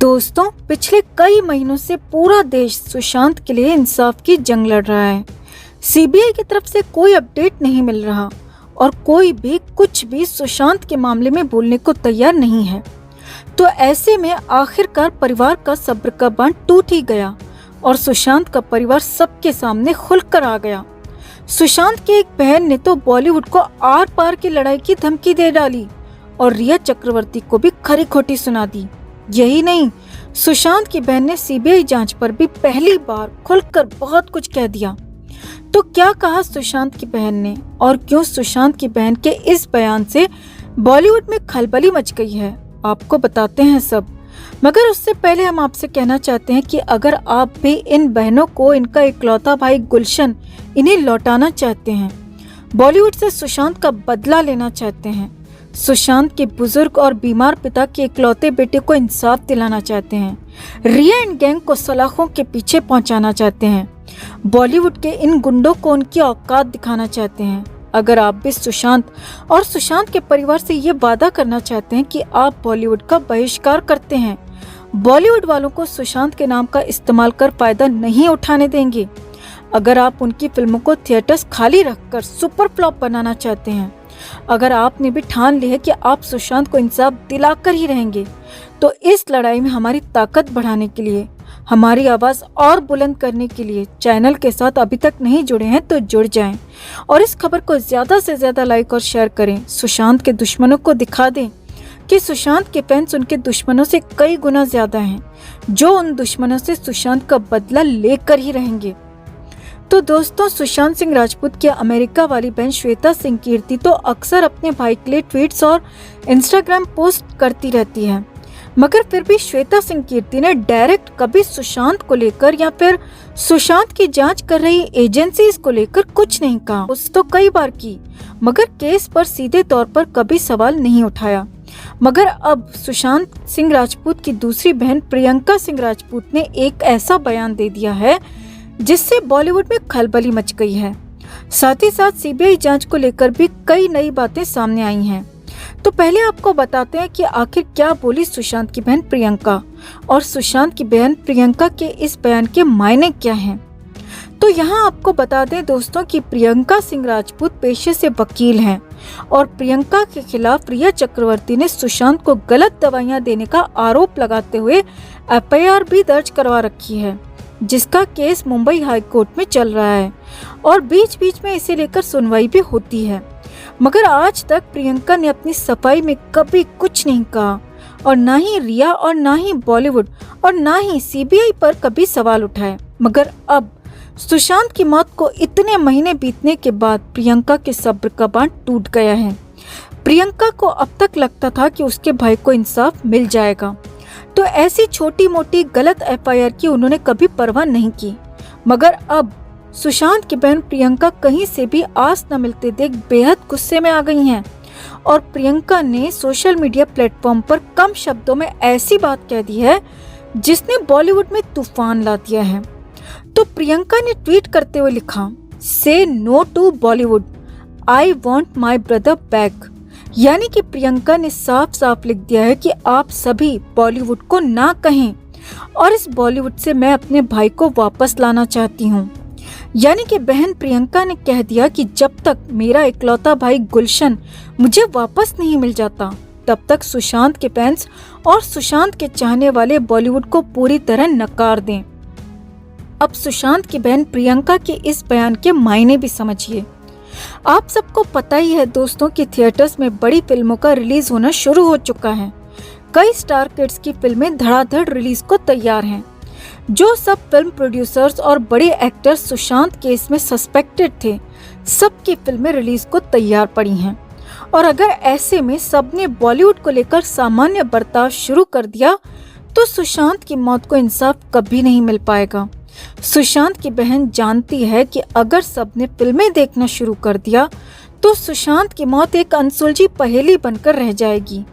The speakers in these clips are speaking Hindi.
दोस्तों, पिछले कई महीनों से पूरा देश सुशांत के लिए इंसाफ की जंग लड़ रहा है। सीबीआई की तरफ से कोई अपडेट नहीं मिल रहा और कोई भी कुछ भी सुशांत के मामले में बोलने को तैयार नहीं है। तो ऐसे में आखिरकार परिवार का सब्र का बांध टूट ही गया और सुशांत का परिवार सबके सामने खुलकर आ गया। सुशांत की एक बहन ने तो बॉलीवुड को आर पार की लड़ाई की धमकी दे डाली और रिया चक्रवर्ती को भी खरी खोटी सुना दी। यही नहीं, सुशांत की बहन ने सीबीआई जांच पर भी पहली बार खुलकर बहुत कुछ कह दिया। तो क्या कहा सुशांत की बहन ने और क्यों सुशांत की बहन के इस बयान से बॉलीवुड में खलबली मच गई है, आपको बताते हैं सब। मगर उससे पहले हम आपसे कहना चाहते हैं कि अगर आप भी इन बहनों को इनका इकलौता भाई गुलशन इन्हें लौटाना चाहते हैं, बॉलीवुड से सुशांत का बदला लेना चाहते हैं, सुशांत के बुजुर्ग और बीमार पिता के इकलौते बेटे को इंसाफ दिलाना चाहते हैं, रिया एंड गैंग को सलाखों के पीछे पहुंचाना चाहते हैं, बॉलीवुड के इन गुंडों को उनकी औकात दिखाना चाहते हैं, अगर आप भी सुशांत और सुशांत के परिवार से ये वादा करना चाहते हैं कि आप बॉलीवुड का बहिष्कार करते हैं, बॉलीवुड वालों को सुशांत के नाम का इस्तेमाल कर फायदा नहीं उठाने देंगे, अगर आप उनकी फिल्मों को थिएटर्स खाली रखकर सुपर फ्लॉप बनाना चाहते हैं, अगर आपने भी ठान ली है कि आप सुशांत को इंसाफ दिलाकर ही रहेंगे, तो इस लड़ाई में हमारी ताकत बढ़ाने के लिए, हमारी आवाज और बुलंद करने के लिए चैनल के साथ अभी तक नहीं जुड़े हैं तो जुड़ जाएं और इस खबर को ज्यादा से ज्यादा लाइक और शेयर करें। सुशांत के दुश्मनों को दिखा दें कि सुशांत के फैंस उनके दुश्मनों से कई गुना ज्यादा हैं, जो उन दुश्मनों से सुशांत का बदला लेकर ही रहेंगे। तो दोस्तों, सुशांत सिंह राजपूत की अमेरिका वाली बहन श्वेता सिंह कीर्ति तो अक्सर अपने भाई के लिए ट्वीट्स और इंस्टाग्राम पोस्ट करती रहती है, मगर फिर भी श्वेता सिंह कीर्ति ने डायरेक्ट कभी सुशांत को लेकर या फिर सुशांत की जांच कर रही एजेंसीज को लेकर कुछ नहीं कहा। उस तो कई बार की, मगर केस पर सीधे तौर पर कभी सवाल नहीं उठाया। मगर अब सुशांत सिंह राजपूत की दूसरी बहन प्रियंका सिंह राजपूत ने एक ऐसा बयान दे दिया है जिससे बॉलीवुड में खलबली मच गई है। साथ ही साथ सीबीआई जांच को लेकर भी कई नई बातें सामने आई हैं। तो पहले आपको बताते हैं कि आखिर क्या बोली सुशांत की बहन प्रियंका और सुशांत की बहन प्रियंका के इस बयान के मायने क्या हैं। तो यहाँ आपको बता दें दोस्तों कि प्रियंका सिंह राजपूत पेशे से वकील हैं और प्रियंका के खिलाफ रिया चक्रवर्ती ने सुशांत को गलत दवाइयां देने का आरोप लगाते हुए एफआईआर भी दर्ज करवा रखी है, जिसका केस मुंबई हाई कोर्ट में चल रहा है और बीच बीच में इसे लेकर सुनवाई भी होती है। मगर आज तक प्रियंका ने अपनी सफाई में कभी कुछ नहीं कहा और ना ही रिया और ना ही बॉलीवुड और ना ही सीबीआई पर कभी सवाल उठाए। मगर अब सुशांत की मौत को इतने महीने बीतने के बाद प्रियंका के सब्र का बांध टूट गया है। प्रियंका को अब तक लगता था कि उसके भाई को इंसाफ मिल जाएगा, तो ऐसी छोटी मोटी गलत एफआईआर की उन्होंने कभी परवाह नहीं की। मगर अब सुशांत की बहन प्रियंका कहीं से भी आस न मिलते देख बेहद गुस्से में आ गई हैं और प्रियंका ने सोशल मीडिया प्लेटफॉर्म पर कम शब्दों में ऐसी बात कह दी है जिसने बॉलीवुड में तूफान ला दिया है। तो प्रियंका ने ट्वीट करते हुए लिखा, से no to Bollywood, I want my brother back. यानी कि प्रियंका ने साफ साफ लिख दिया है कि आप सभी बॉलीवुड को ना कहें और इस बॉलीवुड से मैं अपने भाई को वापस लाना चाहती हूँ। यानी कि बहन प्रियंका ने कह दिया कि जब तक मेरा इकलौता भाई गुलशन मुझे वापस नहीं मिल जाता, तब तक सुशांत के फैंस और सुशांत के चाहने वाले बॉलीवुड को पूरी तरह नकार दें। अब सुशांत की बहन प्रियंका के इस बयान के मायने भी समझिए। आप सबको पता ही है दोस्तों कि थिएटर्स में बड़ी फिल्मों का रिलीज होना शुरू हो चुका है। कई स्टार किड्स की फिल्में धड़ाधड़ रिलीज को तैयार हैं। जो सब फिल्म प्रोड्यूसर्स और बड़े एक्टर्स सुशांत केस में सस्पेक्टेड थे, सबकी फिल्में रिलीज को तैयार पड़ी हैं। और अगर ऐसे में सबने बॉलीवुड को लेकर सामान्य बर्ताव शुरू कर दिया तो सुशांत की मौत को इंसाफ कभी नहीं मिल पाएगा। सुशांत की बहन जानती है कि अगर सबने फिल्में देखना शुरू कर दिया तो सुशांत की मौत एक अनसुलझी पहेली बनकर रह जाएगी,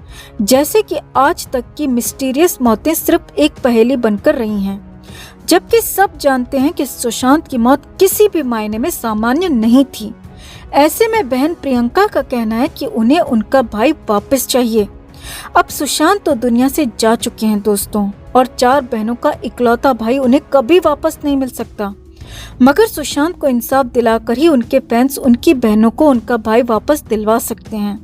जैसे कि आज तक की मिस्टीरियस मौतें सिर्फ एक पहेली बनकर रही हैं। जबकि सब जानते हैं कि सुशांत की मौत किसी भी मायने में सामान्य नहीं थी। ऐसे में बहन प्रियंका का कहना है कि उन्हें उनका भाई वापस चाहिए। अब सुशांत तो दुनिया से जा चुके हैं दोस्तों, और 4 बहनों का इकलौता भाई उन्हें कभी वापस नहीं मिल सकता। मगर सुशांत को इंसाफ दिलाकर ही उनके फैंस उनकी बहनों को उनका भाई वापस दिलवा सकते हैं।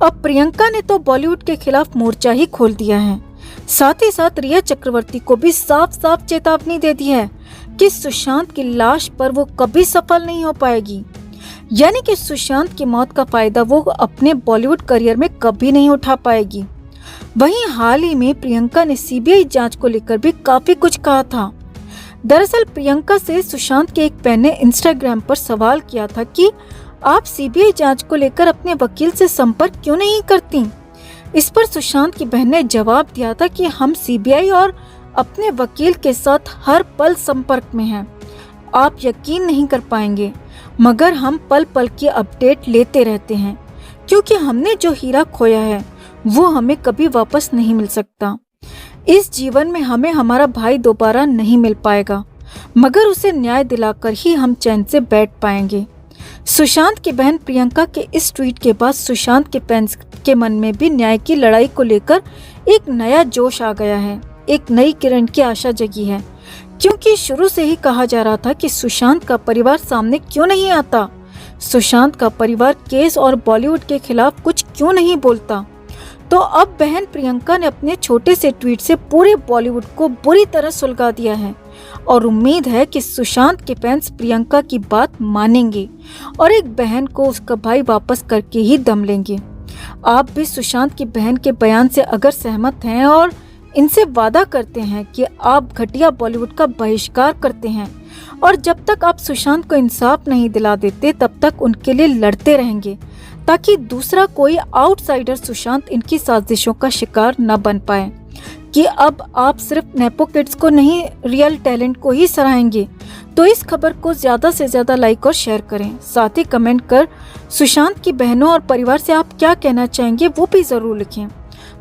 अब प्रियंका ने तो बॉलीवुड के खिलाफ मोर्चा ही खोल दिया है। साथ ही साथ रिया चक्रवर्ती को भी साफ साफ चेतावनी दे दी है कि सुशांत की लाश पर वो कभी सफल नहीं हो पाएगी, यानी कि सुशांत की मौत का फायदा वो अपने बॉलीवुड करियर में कभी नहीं उठा पाएगी। वहीं हाल ही में प्रियंका ने सीबीआई जांच को लेकर भी काफी कुछ कहा था। दरअसल प्रियंका से सुशांत के एक फैन ने इंस्टाग्राम पर सवाल किया था कि आप सीबीआई जांच को लेकर अपने वकील से संपर्क क्यों नहीं करती। इस पर सुशांत की बहन ने जवाब दिया था कि हम सीबीआई और अपने वकील के साथ हर पल संपर्क में हैं। आप यकीन नहीं कर पाएंगे, मगर हम पल पल की अपडेट लेते रहते हैं, क्योंकि हमने जो हीरा खोया है वो हमें कभी वापस नहीं मिल सकता। इस जीवन में हमें हमारा भाई दोबारा नहीं मिल पाएगा, मगर उसे न्याय दिलाकर ही हम चैन से बैठ पाएंगे। सुशांत की बहन प्रियंका के इस ट्वीट के बाद सुशांत के फैंस के मन में भी न्याय की लड़ाई को लेकर एक नया जोश आ गया है, एक नई किरण की आशा जगी है। क्योंकि शुरू से ही कहा जा रहा था कि सुशांत का परिवार सामने क्यों नहीं आता, सुशांत का परिवार केस और बॉलीवुड के खिलाफ कुछ क्यों नहीं बोलता। तो अब बहन प्रियंका ने अपने छोटे से ट्वीट से पूरे बॉलीवुड को बुरी तरह सुलगा दिया है और उम्मीद है कि सुशांत के फैंस प्रियंका की बात मानेंगे और एक बहन को उसका भाई वापस करके ही दम लेंगे। आप भी सुशांत की बहन के बयान से अगर सहमत हैं और इनसे वादा करते हैं कि आप घटिया बॉलीवुड का बहिष्कार करते हैं और जब तक आप सुशांत को इंसाफ नहीं दिला देते तब तक उनके लिए लड़ते रहेंगे, ताकि दूसरा कोई आउटसाइडर सुशांत इनकी साजिशों का शिकार न बन पाए, कि अब आप सिर्फ नेपो किड्स को नहीं रियल टैलेंट को ही सराहेंगे। तो इस खबर को ज़्यादा से ज़्यादा लाइक और शेयर करें। साथ ही कमेंट कर सुशांत की बहनों और परिवार से आप क्या कहना चाहेंगे वो भी ज़रूर लिखें।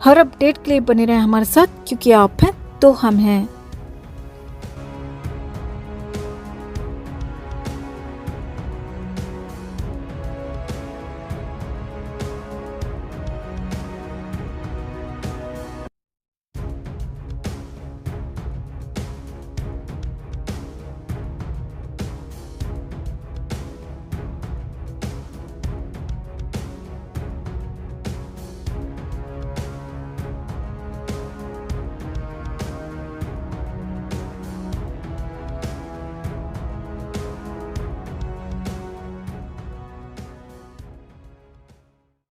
हर अपडेट के लिए बने रहें हमारे साथ, क्योंकि आप हैं तो हम हैं।